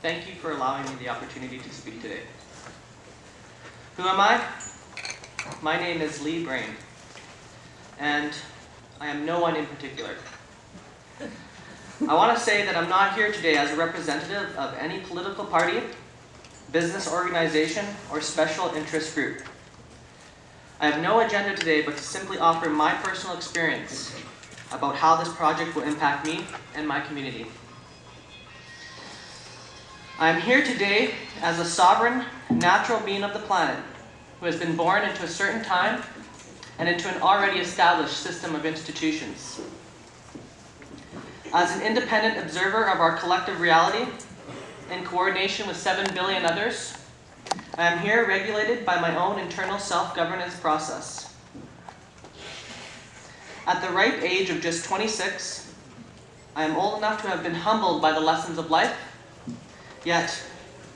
Thank you for allowing me the opportunity to speak today. Who am I? My name is Lee Brain, and I am no one in particular. I want to say that I'm not here today as a representative of any political party, business organization, or special interest group. I have no agenda today but to simply offer my personal experience about how this project will impact me and my community. I am here today as a sovereign, natural being of the planet who has been born into a certain time and into an already established system of institutions. As an independent observer of our collective reality, in coordination with 7 billion others, I am here regulated by my own internal self-governance process. At the ripe age of just 26, I am old enough to have been humbled by the lessons of life, yet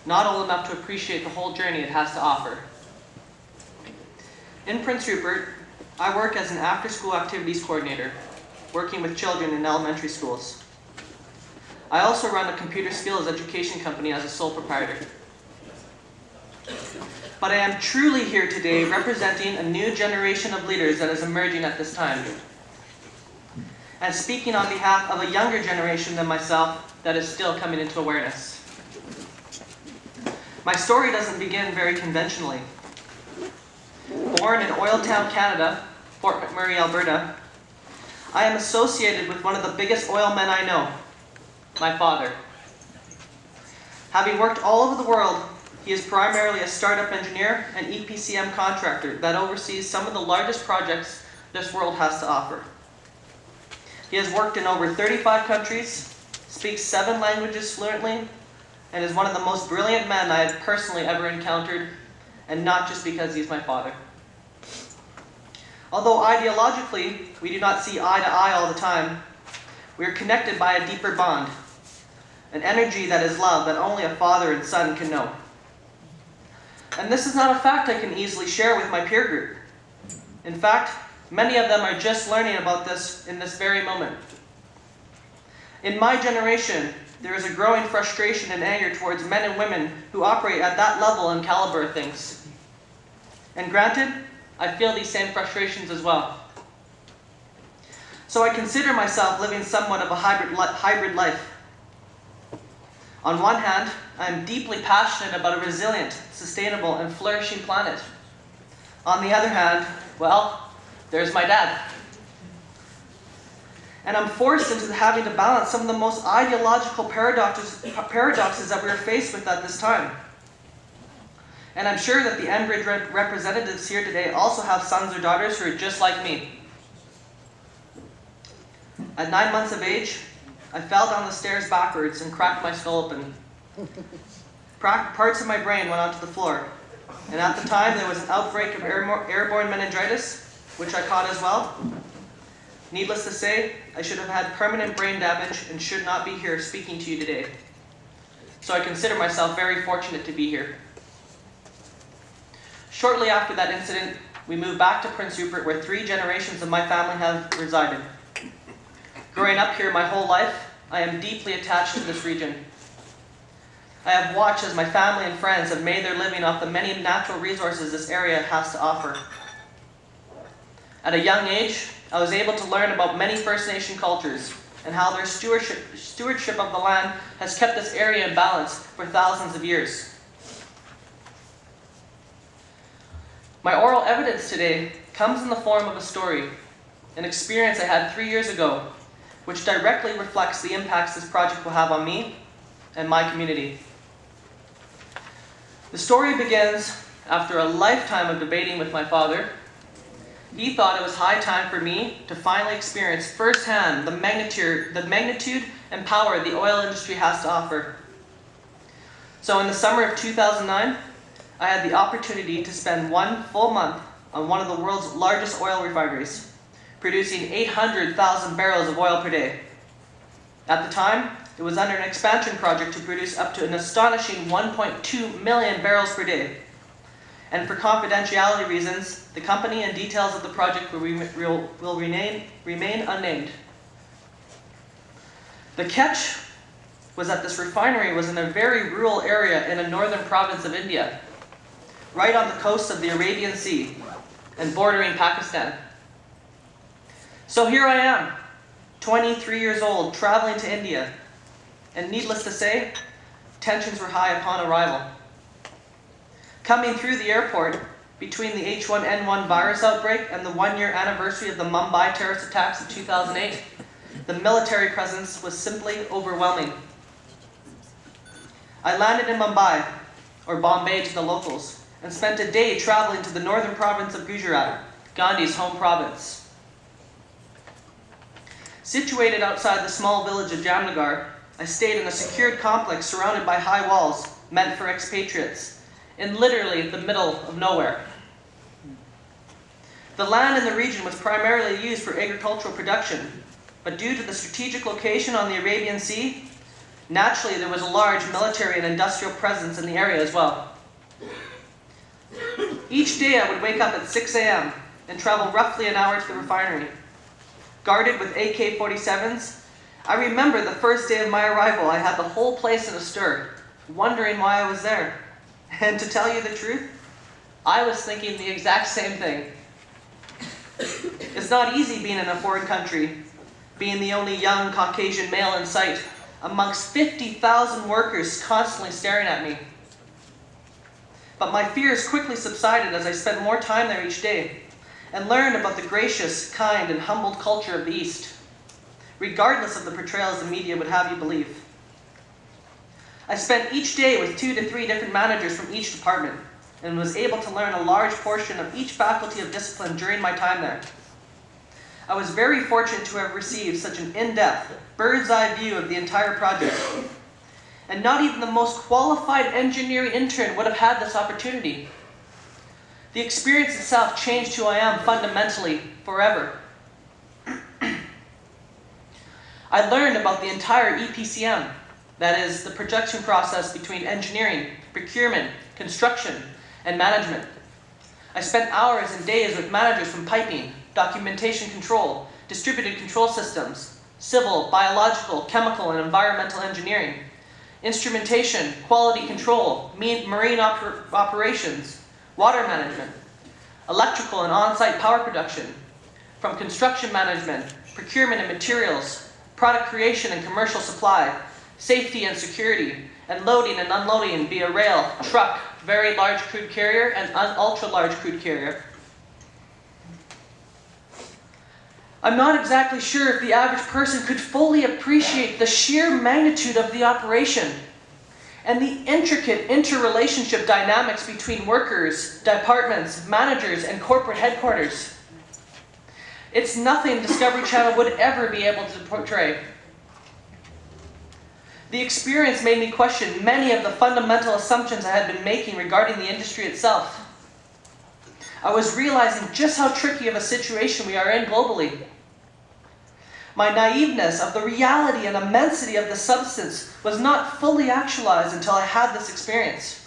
not old enough to appreciate the whole journey it has to offer. In Prince Rupert, I work as an after-school activities coordinator, working with children in elementary schools. I also run a computer skills education company as a sole proprietor. But I am truly here today representing a new generation of leaders that is emerging at this time, and speaking on behalf of a younger generation than myself that is still coming into awareness. My story doesn't begin very conventionally. Born in Oil Town, Canada, Fort McMurray, Alberta, I am associated with one of the biggest oil men I know, my father. Having worked all over the world, he is primarily a startup engineer and EPCM contractor that oversees some of the largest projects this world has to offer. He has worked in over 35 countries, speaks 7 languages fluently, and is one of the most brilliant men I have personally ever encountered, and not just because he's my father. Although ideologically we do not see eye to eye all the time, we are connected by a deeper bond, an energy that is love that only a father and son can know. And this is not a fact I can easily share with my peer group. In fact, many of them are just learning about this in this very moment. In my generation, there is a growing frustration and anger towards men and women who operate at that level and caliber of things. And granted, I feel these same frustrations as well. So I consider myself living somewhat of a hybrid life. On one hand, I am deeply passionate about a resilient, sustainable, and flourishing planet. On the other hand, well, there's my dad. And I'm forced into having to balance some of the most ideological paradoxes that we are faced with at this time. And I'm sure that the Enbridge representatives here today also have sons or daughters who are just like me. At 9 months of age, I fell down the stairs backwards and cracked my skull open. Parts of my brain went onto the floor. And at the time, there was an outbreak of airborne meningitis, which I caught as well. Needless to say, I should have had permanent brain damage and should not be here speaking to you today. So I consider myself very fortunate to be here. Shortly after that incident, we moved back to Prince Rupert, where 3 generations of my family have resided. Growing up here my whole life, I am deeply attached to this region. I have watched as my family and friends have made their living off the many natural resources this area has to offer. At a young age, I was able to learn about many First Nation cultures and how their stewardship of the land has kept this area in balance for thousands of years. My oral evidence today comes in the form of a story, an experience I had 3 years ago, which directly reflects the impacts this project will have on me and my community. The story begins after a lifetime of debating with my father. He thought it was high time for me to finally experience firsthand the magnitude and power the oil industry has to offer. So in the summer of 2009, I had the opportunity to spend 1 full month on one of the world's largest oil refineries, producing 800,000 barrels of oil per day. At the time, it was under an expansion project to produce up to an astonishing 1.2 million barrels per day. And for confidentiality reasons, the company and details of the project will remain unnamed. The catch was that this refinery was in a very rural area in a northern province of India, right on the coast of the Arabian Sea and bordering Pakistan. So here I am, 23 years old, traveling to India, and needless to say, tensions were high upon arrival. Coming through the airport, between the H1N1 virus outbreak and the one-year anniversary of the Mumbai terrorist attacks of 2008, the military presence was simply overwhelming. I landed in Mumbai, or Bombay to the locals, and spent a day traveling to the northern province of Gujarat, Gandhi's home province. Situated outside the small village of Jamnagar, I stayed in a secured complex surrounded by high walls meant for expatriates, in literally the middle of nowhere. The land in the region was primarily used for agricultural production, but due to the strategic location on the Arabian Sea, naturally there was a large military and industrial presence in the area as well. Each day I would wake up at 6 a.m. and travel roughly an hour to the refinery. Guarded with AK-47s, I remember the first day of my arrival I had the whole place in a stir, wondering why I was there. And to tell you the truth, I was thinking the exact same thing. It's not easy being in a foreign country, being the only young Caucasian male in sight, amongst 50,000 workers constantly staring at me. But my fears quickly subsided as I spent more time there each day, and learned about the gracious, kind, and humbled culture of the East, regardless of the portrayals the media would have you believe. I spent each day with 2 to 3 different managers from each department, and was able to learn a large portion of each faculty of discipline during my time there. I was very fortunate to have received such an in-depth, bird's-eye view of the entire project, and not even the most qualified engineering intern would have had this opportunity. The experience itself changed who I am fundamentally, forever. I learned about the entire EPCM, that is, the projection process between engineering, procurement, construction, and management. I spent hours and days with managers from piping, documentation control, distributed control systems, civil, biological, chemical, and environmental engineering, instrumentation, quality control, marine operations, water management, electrical and on-site power production, from construction management, procurement and materials, product creation and commercial supply, safety and security, and loading and unloading via rail, truck, very large crude carrier, and ultra-large crude carrier. I'm not exactly sure if the average person could fully appreciate the sheer magnitude of the operation and the intricate interrelationship dynamics between workers, departments, managers, and corporate headquarters. It's nothing Discovery Channel would ever be able to portray. The experience made me question many of the fundamental assumptions I had been making regarding the industry itself. I was realizing just how tricky of a situation we are in globally. My naiveness of the reality and immensity of the substance was not fully actualized until I had this experience.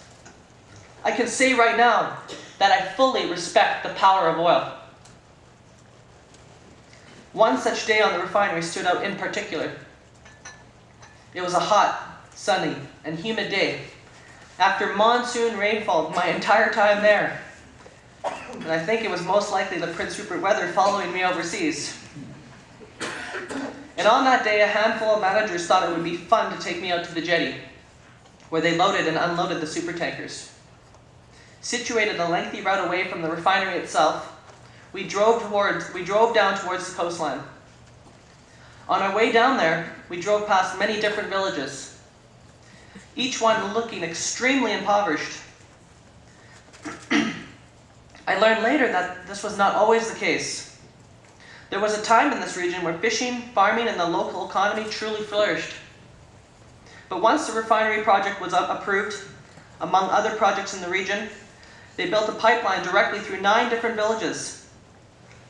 I can say right now that I fully respect the power of oil. One such day on the refinery stood out in particular. It was a hot, sunny, and humid day, after monsoon rainfall my entire time there. And I think it was most likely the Prince Rupert weather following me overseas. And on that day, a handful of managers thought it would be fun to take me out to the jetty, where they loaded and unloaded the supertankers. Situated a lengthy route away from the refinery itself, we drove down towards the coastline. On our way down there, we drove past many different villages, each one looking extremely impoverished. I learned later that this was not always the case. There was a time in this region where fishing, farming, and the local economy truly flourished. But once the refinery project was approved, among other projects in the region, they built a pipeline directly through 9 different villages.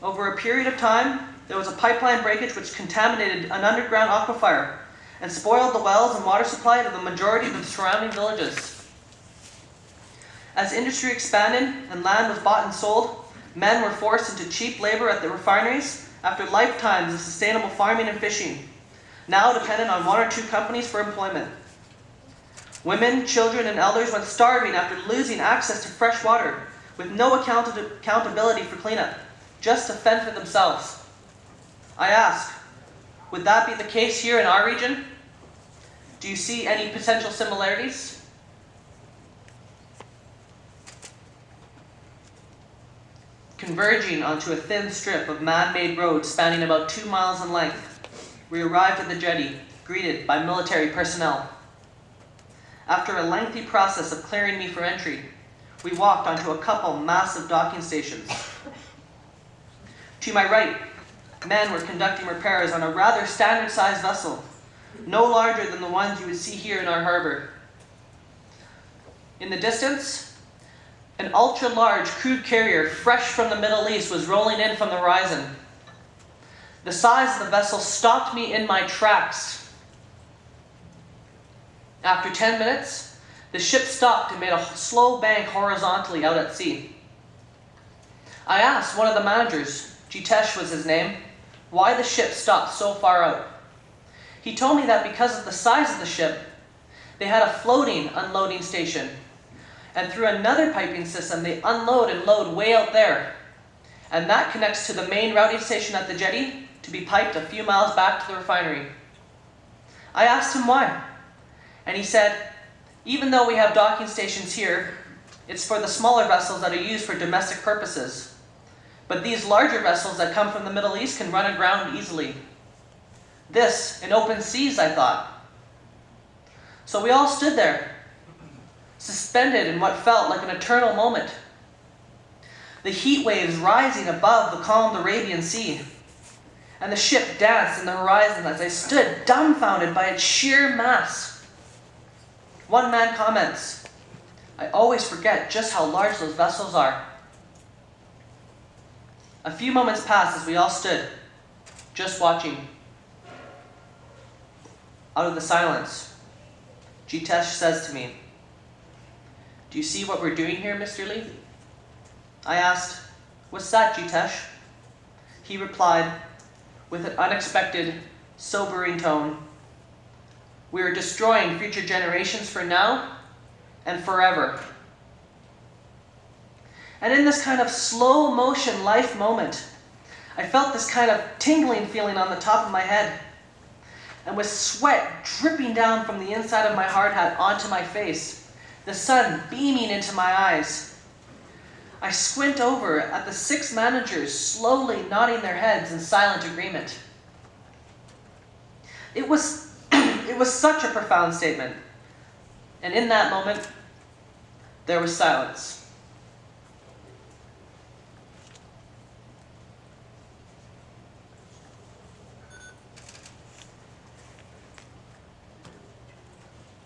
Over a period of time, there was a pipeline breakage which contaminated an underground aquifer and spoiled the wells and water supply of the majority of the surrounding villages. As industry expanded and land was bought and sold, men were forced into cheap labor at the refineries after lifetimes of sustainable farming and fishing, now dependent on one or two companies for employment. Women, children, and elders went starving after losing access to fresh water, with no accountability for cleanup, just to fend for themselves. I ask, would that be the case here in our region? Do you see any potential similarities? Converging onto a thin strip of man-made road spanning about 2 miles in length, we arrived at the jetty, greeted by military personnel. After a lengthy process of clearing me for entry, we walked onto a couple massive docking stations. To my right, men were conducting repairs on a rather standard-sized vessel, no larger than the ones you would see here in our harbor. In the distance, an ultra-large crude carrier fresh from the Middle East was rolling in from the horizon. The size of the vessel stopped me in my tracks. After 10 minutes, the ship stopped and made a slow bank horizontally out at sea. I asked one of the managers, Jitesh was his name, why the ship stopped so far out. He told me that because of the size of the ship, they had a floating unloading station, and through another piping system they unload and load way out there, and that connects to the main routing station at the jetty to be piped a few miles back to the refinery. I asked him why, and he said, even though we have docking stations here, it's for the smaller vessels that are used for domestic purposes. But these larger vessels that come from the Middle East can run aground easily. This, in open seas, I thought. So we all stood there, suspended in what felt like an eternal moment. The heat waves rising above the calmed Arabian Sea, and the ship danced in the horizon as I stood dumbfounded by its sheer mass. One man comments, I always forget just how large those vessels are. A few moments passed as we all stood, just watching. Out of the silence, Jitesh says to me, do you see what we're doing here, Mr. Lee? I asked, what's that, Jitesh? He replied, with an unexpected, sobering tone, we are destroying future generations for now and forever. And in this kind of slow motion life moment, I felt this kind of tingling feeling on the top of my head, and with sweat dripping down from the inside of my hard hat onto my face, the sun beaming into my eyes. I squint over at the 6 managers slowly nodding their heads in silent agreement. It was such a profound statement, and in that moment, there was silence.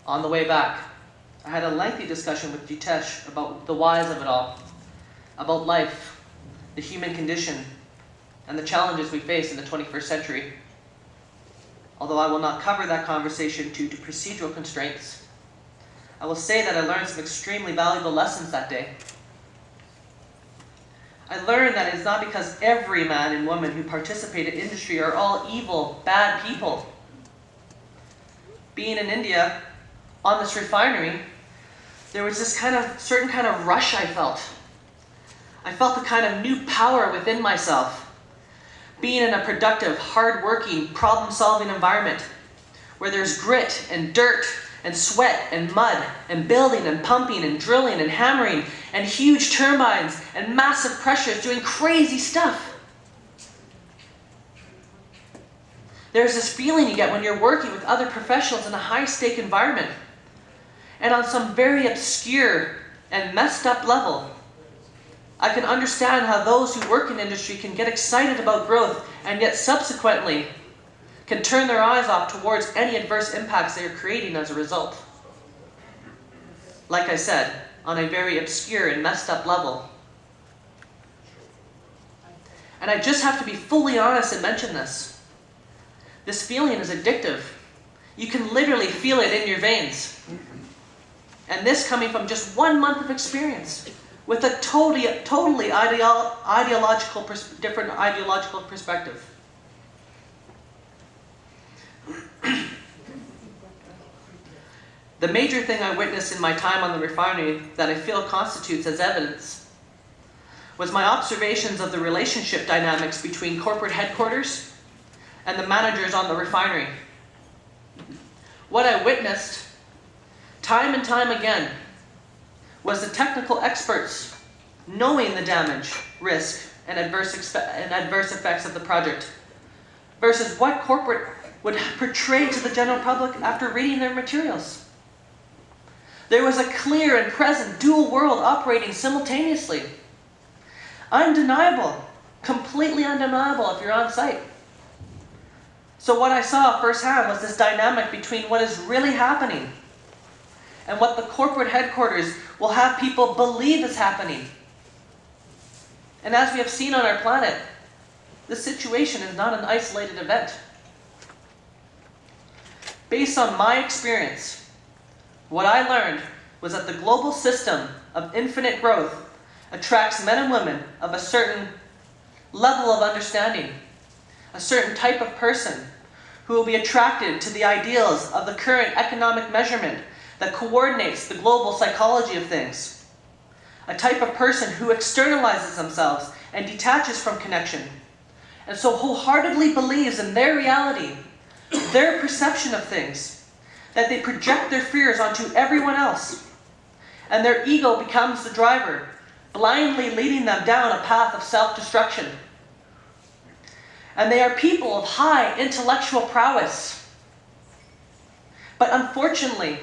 On the way back, I had a lengthy discussion with Jitesh about the whys of it all, about life, the human condition, and the challenges we face in the 21st century. Although I will not cover that conversation due to procedural constraints, I will say that I learned some extremely valuable lessons that day. I learned that it's not because every man and woman who participate in industry are all evil, bad people. Being in India, on this refinery, there was this certain kind of rush I felt. I felt a kind of new power within myself. Being in a productive, hard-working, problem-solving environment where there's grit and dirt and sweat and mud and building and pumping and drilling and hammering and huge turbines and massive pressures doing crazy stuff. There's this feeling you get when you're working with other professionals in a high-stake environment. And on some very obscure and messed up level, I can understand how those who work in industry can get excited about growth and yet subsequently can turn their eyes off towards any adverse impacts they are creating as a result. Like I said, on a very obscure and messed up level. And I just have to be fully honest and mention this. This feeling is addictive. You can literally feel it in your veins. And this coming from just 1 month of experience with a totally different ideological perspective. The major thing I witnessed in my time on the refinery that I feel constitutes as evidence was my observations of the relationship dynamics between corporate headquarters and the managers on the refinery. What I witnessed time and time again was the technical experts knowing the damage, risk, and adverse effects of the project versus what corporate would portray to the general public after reading their materials. There was a clear and present dual world operating simultaneously. Undeniable, completely undeniable if you're on site. So what I saw firsthand was this dynamic between what is really happening and what the corporate headquarters will have people believe is happening. And as we have seen on our planet, this situation is not an isolated event. Based on my experience, what I learned was that the global system of infinite growth attracts men and women of a certain level of understanding, a certain type of person who will be attracted to the ideals of the current economic measurement that coordinates the global psychology of things, a type of person who externalizes themselves and detaches from connection, and so wholeheartedly believes in their reality, their perception of things, that they project their fears onto everyone else, and their ego becomes the driver, blindly leading them down a path of self-destruction. And they are people of high intellectual prowess, but unfortunately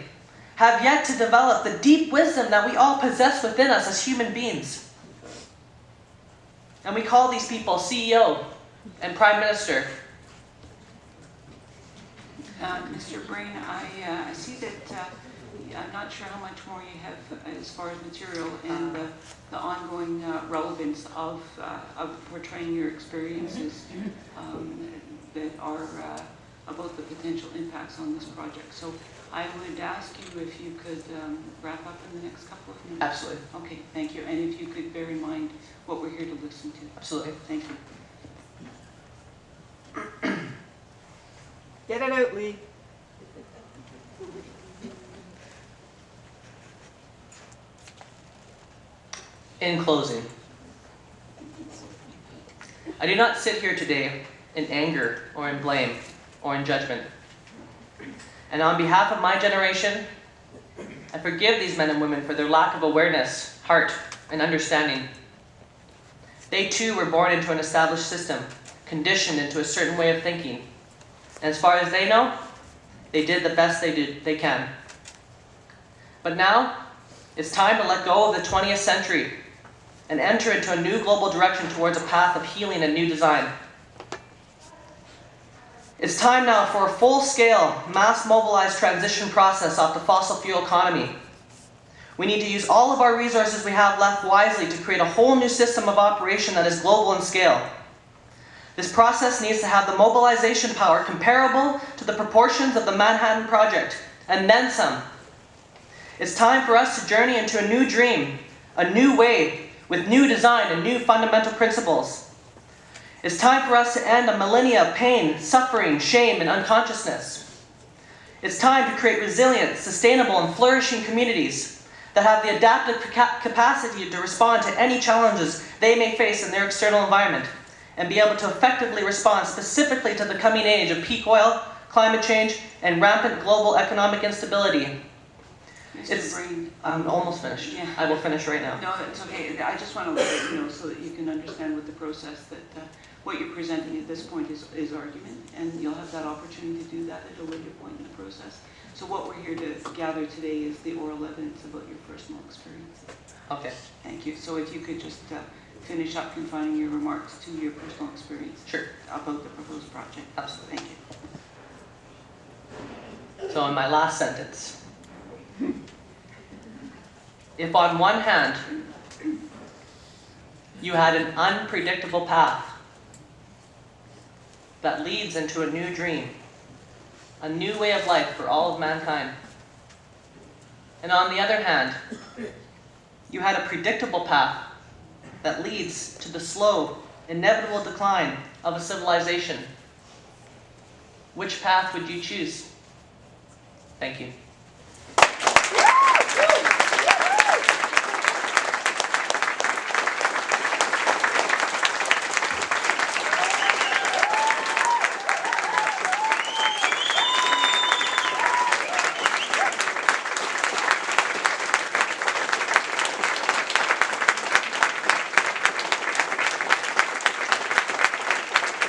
have yet to develop the deep wisdom that we all possess within us as human beings. And we call these people CEO and Prime Minister. Mr. Brain, I see that I'm not sure how much more you have as far as material and the ongoing relevance of portraying your experiences that are about the potential impacts on this project. So I would ask you if you could wrap up in the next couple of minutes. Absolutely. Okay, thank you. And if you could bear in mind what we're here to listen to. Absolutely. Thank you. Get it out, Lee. In closing, I do not sit here today in anger or in blame or in judgment. And on behalf of my generation, I forgive these men and women for their lack of awareness, heart, and understanding. They too were born into an established system, conditioned into a certain way of thinking. And as far as they know, they did the best they can. But now, it's time to let go of the 20th century and enter into a new global direction towards a path of healing and new design. It's time now for a full-scale, mass-mobilized transition process off the fossil fuel economy. We need to use all of our resources we have left wisely to create a whole new system of operation that is global in scale. This process needs to have the mobilization power comparable to the proportions of the Manhattan Project, and then some. It's time for us to journey into a new dream, a new way, with new design and new fundamental principles. It's time for us to end a millennia of pain, suffering, shame, and unconsciousness. It's time to create resilient, sustainable, and flourishing communities that have the adaptive capacity to respond to any challenges they may face in their external environment, and be able to effectively respond specifically to the coming age of peak oil, climate change, and rampant global economic instability. I'm almost finished. Yeah. I will finish right now. No, it's okay. I just want to let you know so that you can understand with the process that what you're presenting at this point is argument, and you'll have that opportunity to do that at a later point in the process. So what we're here to gather today is the oral evidence about your personal experience. Okay. Thank you. So if you could just finish up confining your remarks to your personal experience. Sure. About the proposed project. Absolutely. Thank you. So in my last sentence, if on one hand, you had an unpredictable path that leads into a new dream, a new way of life for all of mankind, and on the other hand, you had a predictable path that leads to the slow, inevitable decline of a civilization, which path would you choose? Thank you.